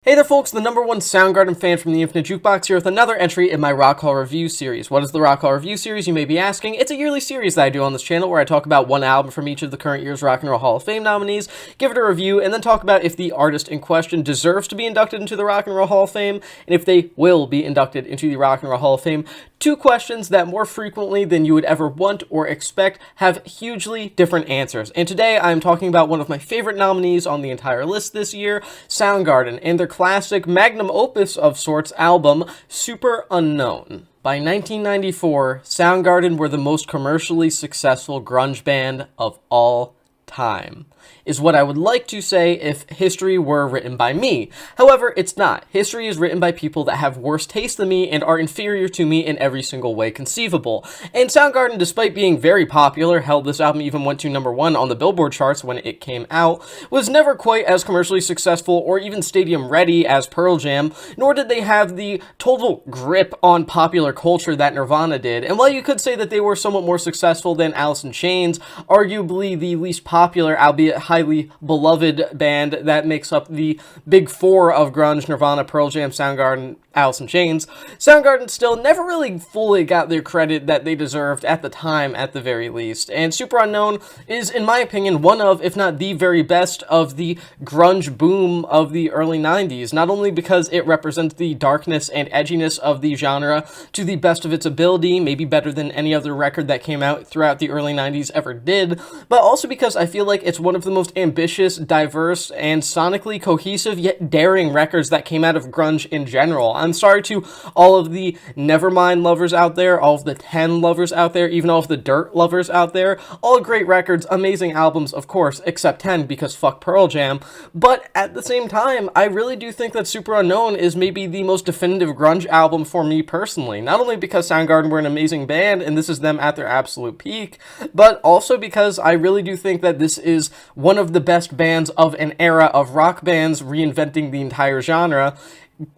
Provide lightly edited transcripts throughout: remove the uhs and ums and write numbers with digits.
Hey there folks, the number one Soundgarden fan from the Infinite Jukebox here with another entry in my Rock Hall Review series. What is the Rock Hall Review series, you may be asking? It's a yearly series that I do on this channel where I talk about one album from each of the current year's Rock and Roll Hall of Fame nominees, give it a review, and then talk about if the artist in question deserves to be inducted into the Rock and Roll Hall of Fame, and if they will be inducted into the Rock and Roll Hall of Fame. Two questions that more frequently than you would ever want or expect have hugely different answers. And today I'm talking about one of my favorite nominees on the entire list this year, Soundgarden, and their classic magnum opus of sorts album, Superunknown. By 1994, Soundgarden were the most commercially successful grunge band of all time, is what I would like to say if history were written by me. However, it's not. History is written by people that have worse taste than me and are inferior to me in every single way conceivable. And Soundgarden, despite being very popular, hell, this album even went to #1 on the Billboard charts when it came out, was never quite as commercially successful or even stadium ready as Pearl Jam, nor did they have the total grip on popular culture that Nirvana did. And while you could say that they were somewhat more successful than Alice in Chains, arguably the least popular, albeit highly beloved band that makes up the big four of grunge, Nirvana, Pearl Jam, Soundgarden, Alice in Chains, Soundgarden still never really fully got their credit that they deserved at the time, at the very least. And Superunknown is, in my opinion, one of, if not the very best of the grunge boom of the early 90s, not only because it represents the darkness and edginess of the genre to the best of its ability, maybe better than any other record that came out throughout the early 90s ever did, but also because I feel like it's one of the most ambitious, diverse, and sonically cohesive yet daring records that came out of grunge in general. I'm sorry to all of the Nevermind lovers out there, all of the 10 lovers out there, even all of the Dirt lovers out there. All great records, amazing albums, of course, except 10 because fuck Pearl Jam. But at the same time, I really do think that Superunknown is maybe the most definitive grunge album for me personally. Not only because Soundgarden were an amazing band and this is them at their absolute peak, but also because I really do think that this is one of the best bands of an era of rock bands reinventing the entire genre,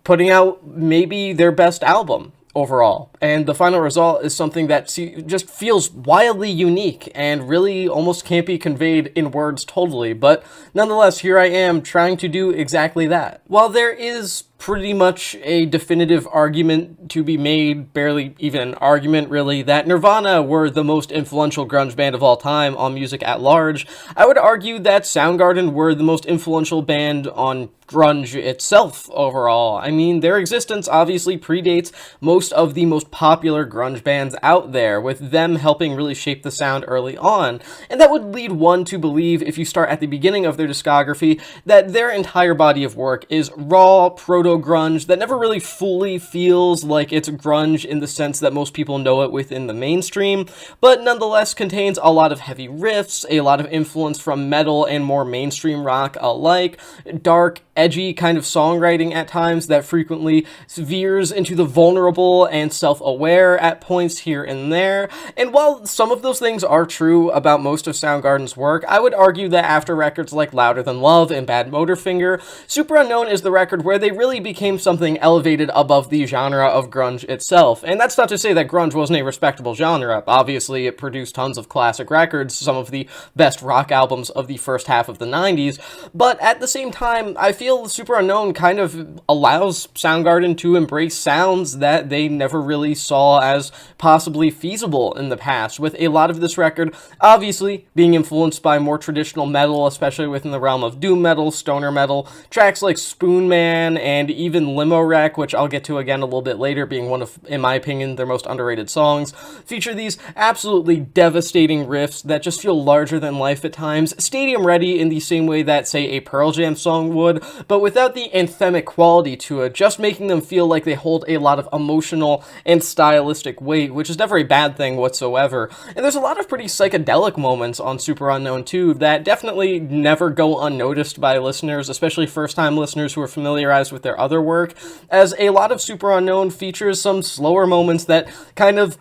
putting out maybe their best album overall. And the final result is something that just feels wildly unique and really almost can't be conveyed in words totally. But nonetheless, here I am trying to do exactly that. While there is pretty much a definitive argument to be made, barely even an argument really, that Nirvana were the most influential grunge band of all time on music at large, I would argue that Soundgarden were the most influential band on grunge itself overall. I mean, their existence obviously predates most of the most popular grunge bands out there, with them helping really shape the sound early on. And that would lead one to believe, if you start at the beginning of their discography, that their entire body of work is raw, proto-grunge that never really fully feels like it's grunge in the sense that most people know it within the mainstream, but nonetheless contains a lot of heavy riffs, a lot of influence from metal and more mainstream rock alike, dark, edgy kind of songwriting at times that frequently veers into the vulnerable and self-aware at points here and there. And while some of those things are true about most of Soundgarden's work, I would argue that after records like Louder Than Love and Bad Motorfinger, Superunknown is the record where they really became something elevated above the genre of grunge itself. And that's not to say that grunge wasn't a respectable genre. Obviously, it produced tons of classic records, some of the best rock albums of the first half of the 90s, but at the same time, I feel Superunknown kind of allows Soundgarden to embrace sounds that they never really saw as possibly feasible in the past, with a lot of this record obviously being influenced by more traditional metal, especially within the realm of doom metal, stoner metal, tracks like Spoon Man, and even Limo Wreck, which I'll get to again a little bit later, being one of, in my opinion, their most underrated songs, feature these absolutely devastating riffs that just feel larger than life at times, stadium ready in the same way that, say, a Pearl Jam song would, but without the anthemic quality to it, just making them feel like they hold a lot of emotional and stylistic weight, which is never a bad thing whatsoever. And there's a lot of pretty psychedelic moments on Superunknown too that definitely never go unnoticed by listeners, especially first-time listeners who are familiarized with their other work, as a lot of Superunknown features some slower moments that kind of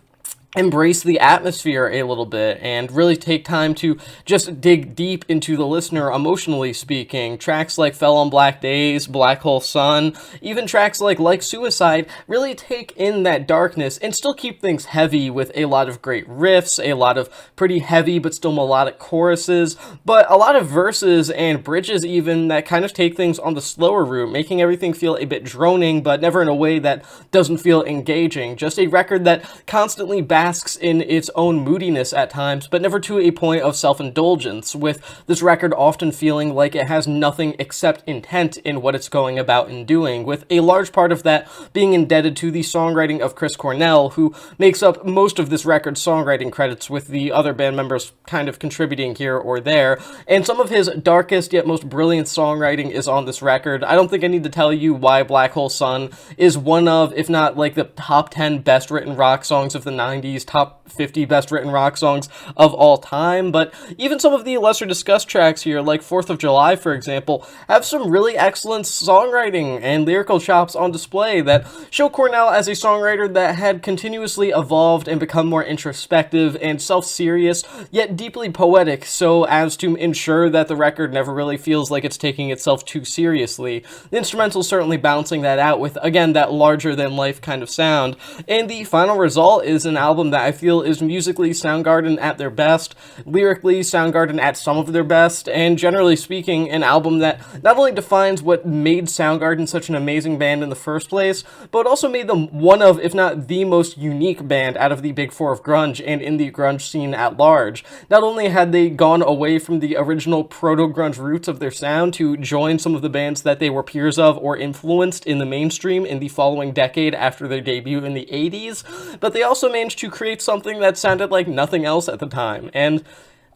embrace the atmosphere a little bit and really take time to just dig deep into the listener emotionally speaking. Tracks like Fell on Black Days, Black Hole Sun, even tracks like Suicide really take in that darkness and still keep things heavy with a lot of great riffs, a lot of pretty heavy but still melodic choruses, but a lot of verses and bridges even that kind of take things on the slower route, making everything feel a bit droning but never in a way that doesn't feel engaging. Just a record that constantly basks in its own moodiness at times, but never to a point of self-indulgence, with this record often feeling like it has nothing except intent in what it's going about and doing, with a large part of that being indebted to the songwriting of Chris Cornell, who makes up most of this record's songwriting credits, with the other band members kind of contributing here or there, and some of his darkest yet most brilliant songwriting is on this record. I don't think I need to tell you why Black Hole Sun is one of, if not like the top 10 best written rock songs of the 90s, top 50 best written rock songs of all time, but even some of the lesser discussed tracks here, like 4th of July, for example, have some really excellent songwriting and lyrical chops on display that show Cornell as a songwriter that had continuously evolved and become more introspective and self-serious, yet deeply poetic, so as to ensure that the record never really feels like it's taking itself too seriously. The instrumental's certainly balancing that out with, again, that larger-than-life kind of sound, and the final result is an album that I feel is musically Soundgarden at their best, lyrically Soundgarden at some of their best, and generally speaking, an album that not only defines what made Soundgarden such an amazing band in the first place, but also made them one of, if not the most unique band out of the big four of grunge and in the grunge scene at large. Not only had they gone away from the original proto-grunge roots of their sound to join some of the bands that they were peers of or influenced in the mainstream in the following decade after their debut in the 80s, but they also managed to create something that sounded like nothing else at the time, and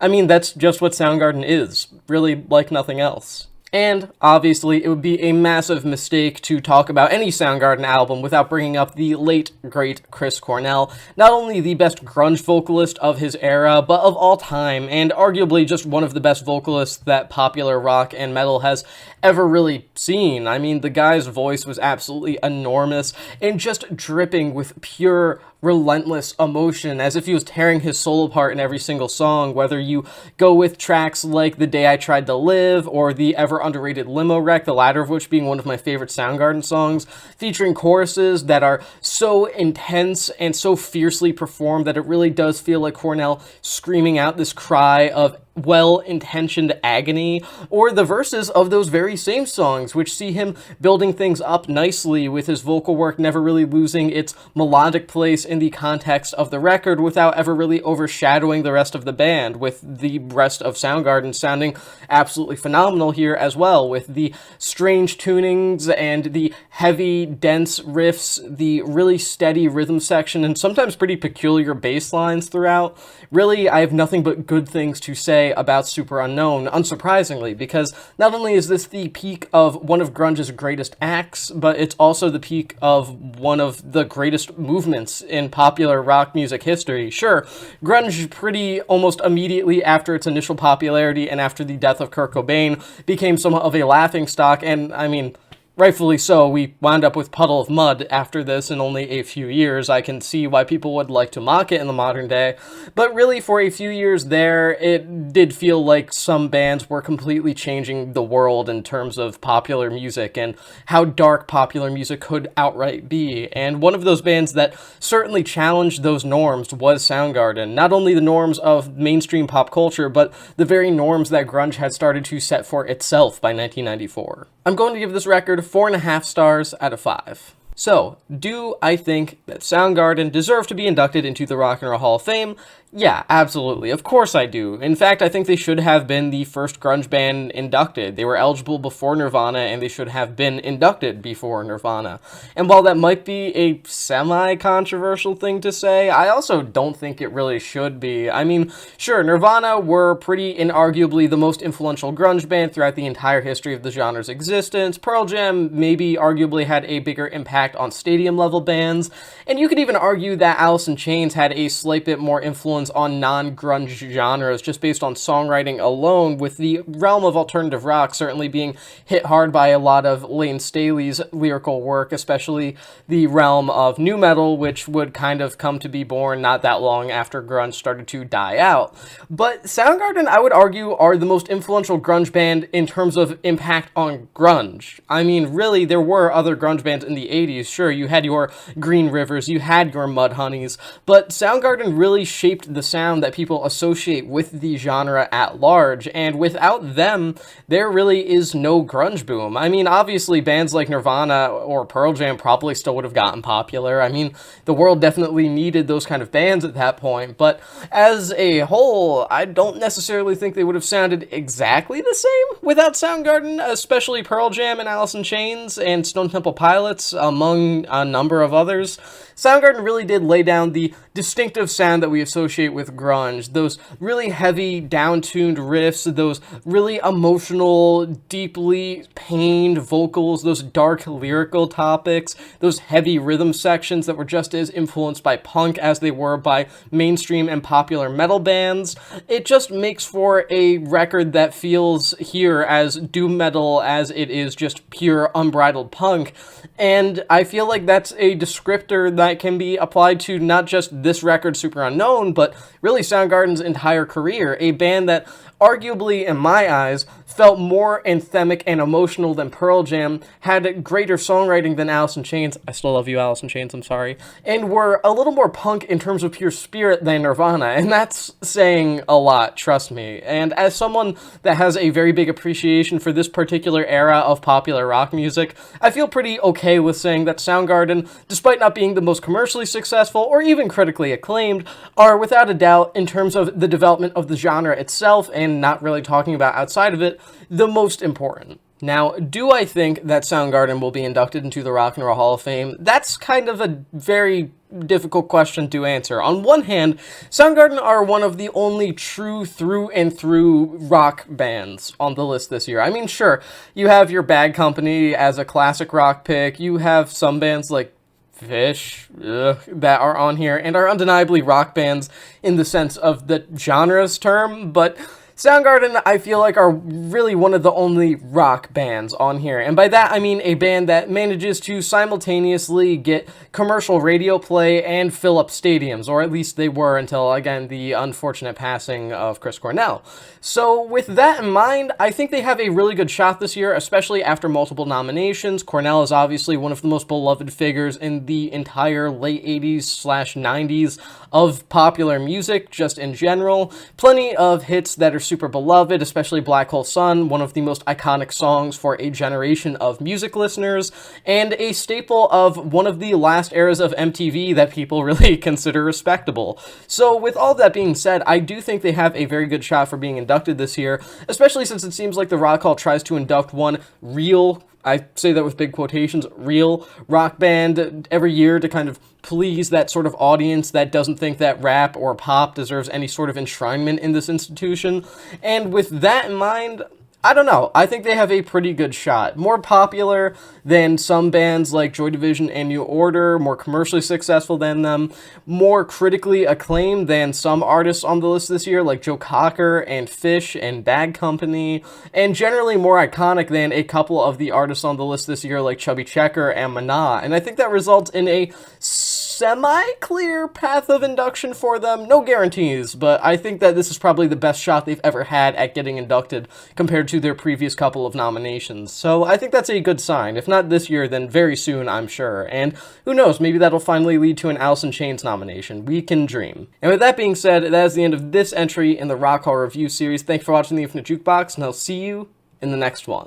I mean, that's just what Soundgarden is, really like nothing else. And, obviously, it would be a massive mistake to talk about any Soundgarden album without bringing up the late, great Chris Cornell, not only the best grunge vocalist of his era, but of all time, and arguably just one of the best vocalists that popular rock and metal has ever really seen. I mean, the guy's voice was absolutely enormous, and just dripping with pure, relentless emotion, as if he was tearing his soul apart in every single song, whether you go with tracks like The Day I Tried to Live, or the ever underrated Limo Wreck, the latter of which being one of my favorite Soundgarden songs, featuring choruses that are so intense and so fiercely performed that it really does feel like Cornell screaming out this cry of well-intentioned agony, or the verses of those very same songs, which see him building things up nicely with his vocal work never really losing its melodic place in the context of the record without ever really overshadowing the rest of the band, with the rest of Soundgarden sounding absolutely phenomenal here as well, with the strange tunings and the heavy, dense riffs, the really steady rhythm section, and sometimes pretty peculiar bass lines throughout. Really, I have nothing but good things to say about Superunknown, unsurprisingly, because not only is this the peak of one of grunge's greatest acts, but it's also the peak of one of the greatest movements in popular rock music history. Sure, grunge pretty almost immediately after its initial popularity and after the death of Kurt Cobain became somewhat of a laughingstock, and I mean, rightfully so, we wound up with Puddle of Mud after this in only a few years. I can see why people would like to mock it in the modern day, but really for a few years there, it did feel like some bands were completely changing the world in terms of popular music and how dark popular music could outright be, and one of those bands that certainly challenged those norms was Soundgarden. Not only the norms of mainstream pop culture, but the very norms that grunge had started to set for itself by 1994. I'm going to give this record 4.5 stars out of 5. So, do I think that Soundgarden deserve to be inducted into the Rock and Roll Hall of Fame? Yeah, absolutely. Of course I do. In fact, I think they should have been the first grunge band inducted. They were eligible before Nirvana, and they should have been inducted before Nirvana. And while that might be a semi-controversial thing to say, I also don't think it really should be. I mean, sure, Nirvana were pretty inarguably the most influential grunge band throughout the entire history of the genre's existence. Pearl Jam maybe arguably had a bigger impact on stadium-level bands, and you could even argue that Alice in Chains had a slight bit more influence bands on non-grunge genres just based on songwriting alone, with the realm of alternative rock certainly being hit hard by a lot of Lane Staley's lyrical work, especially the realm of nu metal, which would kind of come to be born not that long after grunge started to die out. But Soundgarden, I would argue, are the most influential grunge band in terms of impact on grunge. I mean, really, there were other grunge bands in the 80s. Sure, you had your Green Rivers, you had your Mudhoneys, but Soundgarden really shaped the sound that people associate with the genre at large, and without them, there really is no grunge boom. I mean, obviously, bands like Nirvana or Pearl Jam probably still would have gotten popular. I mean, the world definitely needed those kind of bands at that point, but as a whole, I don't necessarily think they would have sounded exactly the same without Soundgarden, especially Pearl Jam and Alice in Chains and Stone Temple Pilots, among a number of others. Soundgarden really did lay down the distinctive sound that we associate with grunge. Those really heavy, down-tuned riffs, those really emotional, deeply pained vocals, those dark lyrical topics, those heavy rhythm sections that were just as influenced by punk as they were by mainstream and popular metal bands. It just makes for a record that feels here as doom metal as it is just pure unbridled punk. And I feel like that's a descriptor that can be applied to not just this record, Superunknown, but really Soundgarden's entire career. A band that arguably, in my eyes, felt more anthemic and emotional than Pearl Jam, had greater songwriting than Alice in Chains. I still love you, Alice in Chains, I'm sorry. And were a little more punk in terms of pure spirit than Nirvana, and that's saying a lot, trust me. And as someone that has a very big appreciation for this particular era of popular rock music, I feel pretty okay with saying that Soundgarden, despite not being the most commercially successful or even critically acclaimed, are without a doubt, in terms of the development of the genre itself, and not really talking about outside of it, the most important. Now, do I think that Soundgarden will be inducted into the Rock and Roll Hall of Fame? That's kind of a very difficult question to answer. On one hand, Soundgarden are one of the only true through and through rock bands on the list this year. I mean, sure, you have your Bad Company as a classic rock pick, you have some bands like Fish that are on here and are undeniably rock bands in the sense of the genre's term, but Soundgarden, I feel like, are really one of the only rock bands on here. And by that, I mean a band that manages to simultaneously get commercial radio play and fill up stadiums, or at least they were until, again, the unfortunate passing of Chris Cornell. So with that in mind, I think they have a really good shot this year, especially after multiple nominations. Cornell is obviously one of the most beloved figures in the entire late 80s/90s of popular music, just in general. Plenty of hits that are super beloved, especially Black Hole Sun, one of the most iconic songs for a generation of music listeners, and a staple of one of the last eras of MTV that people really consider respectable. So with all that being said, I do think they have a very good shot for being inducted this year, especially since it seems like the Rock Hall tries to induct one real, I say that with big quotations, real rock band every year to kind of please that sort of audience that doesn't think that rap or pop deserves any sort of enshrinement in this institution. And with that in mind, I don't know, I think they have a pretty good shot. More popular than some bands like Joy Division and New Order, more commercially successful than them, more critically acclaimed than some artists on the list this year like Joe Cocker and Fish and Bad Company, and generally more iconic than a couple of the artists on the list this year like Chubby Checker and Mana. And I think that results in a semi-clear path of induction for them. No guarantees, but I think that this is probably the best shot they've ever had at getting inducted compared to their previous couple of nominations. So I think that's a good sign. If not this year, then very soon, I'm sure. And who knows, maybe that'll finally lead to an Alice in Chains nomination. We can dream. And with that being said, that is the end of this entry in the Rock Hall Review series. Thanks for watching the Infinite Jukebox, and I'll see you in the next one.